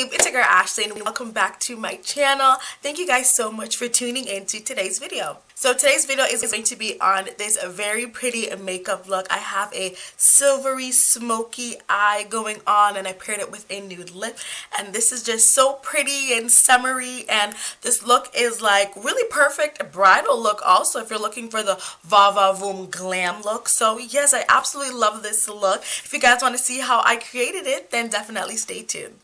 babe, it's your girl Ashley and welcome back to my channel. Thank you guys so much for tuning into today's video. So today's video is going to be on this very pretty makeup look. I have a silvery smoky eye going on and I paired it with a nude lip, and this is just so pretty and summery, and this look is like really perfect bridal look also if you're looking for the va va voom glam look. So yes, I absolutely love this look. If you guys want to see how I created it, then definitely stay tuned.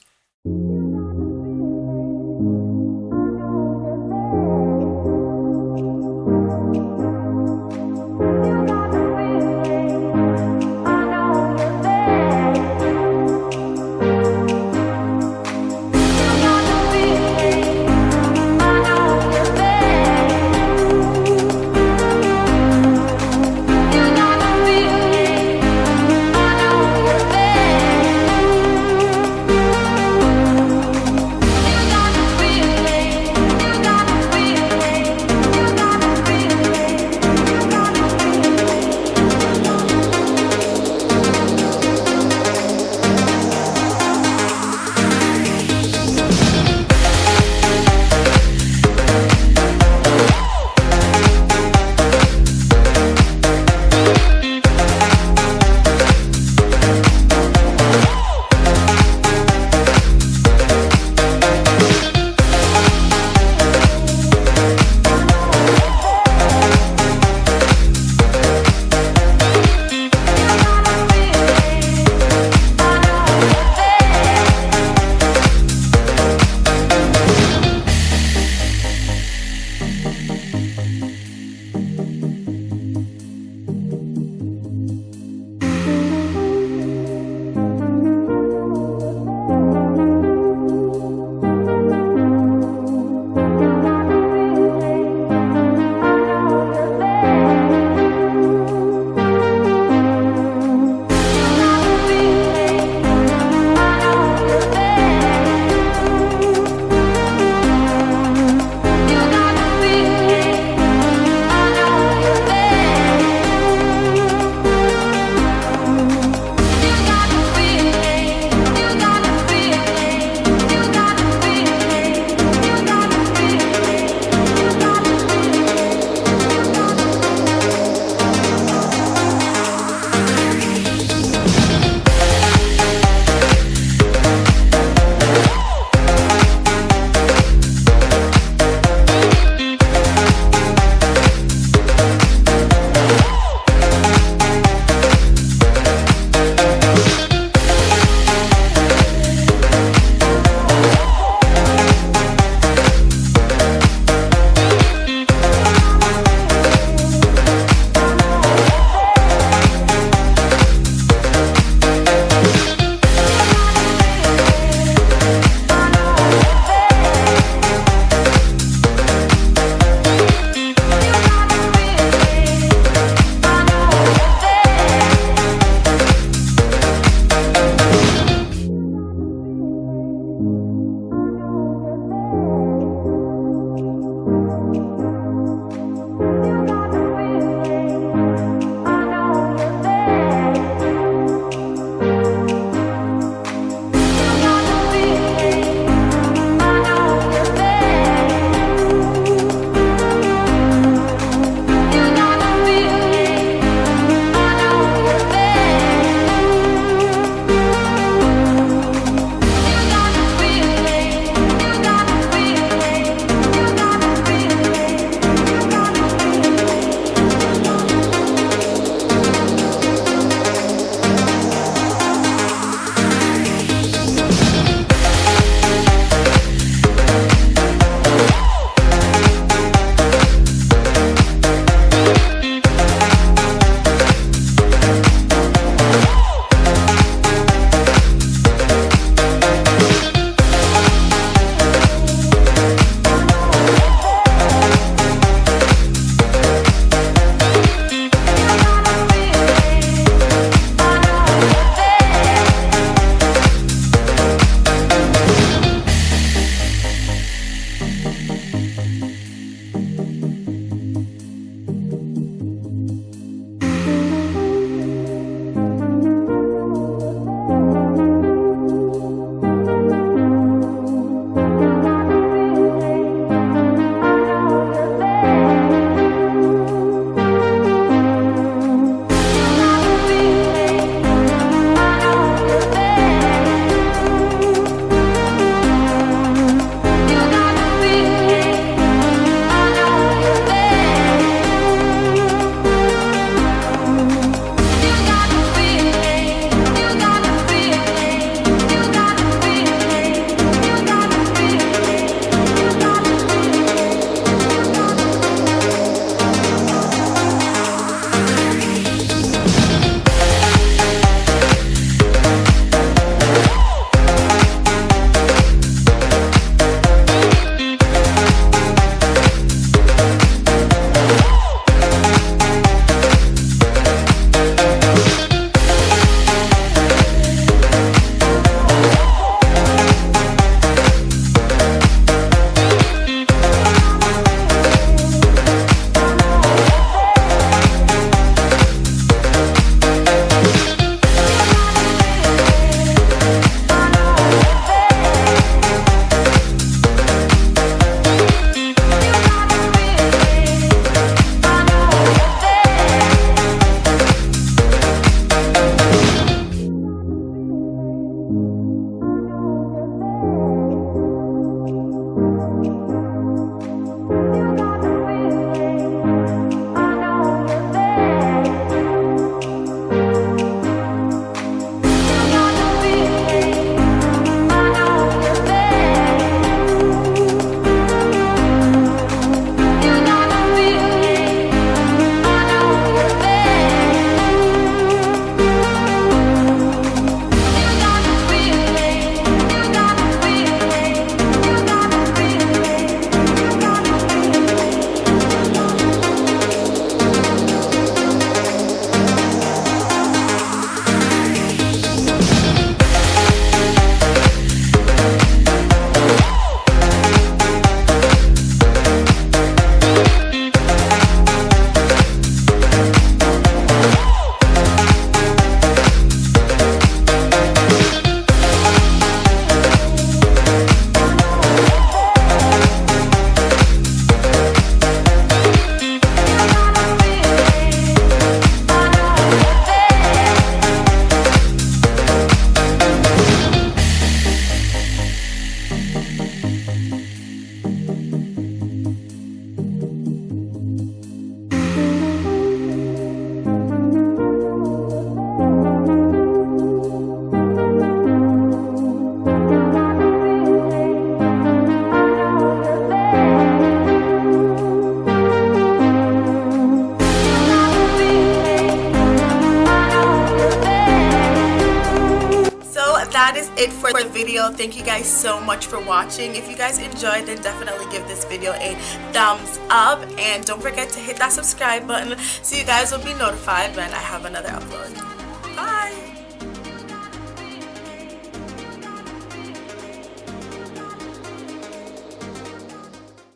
that is it for the video. Thank you guys so much for watching. If you guys enjoyed, then definitely give this video a thumbs up, and don't forget to hit that subscribe button so you guys will be notified when I have another upload. Bye!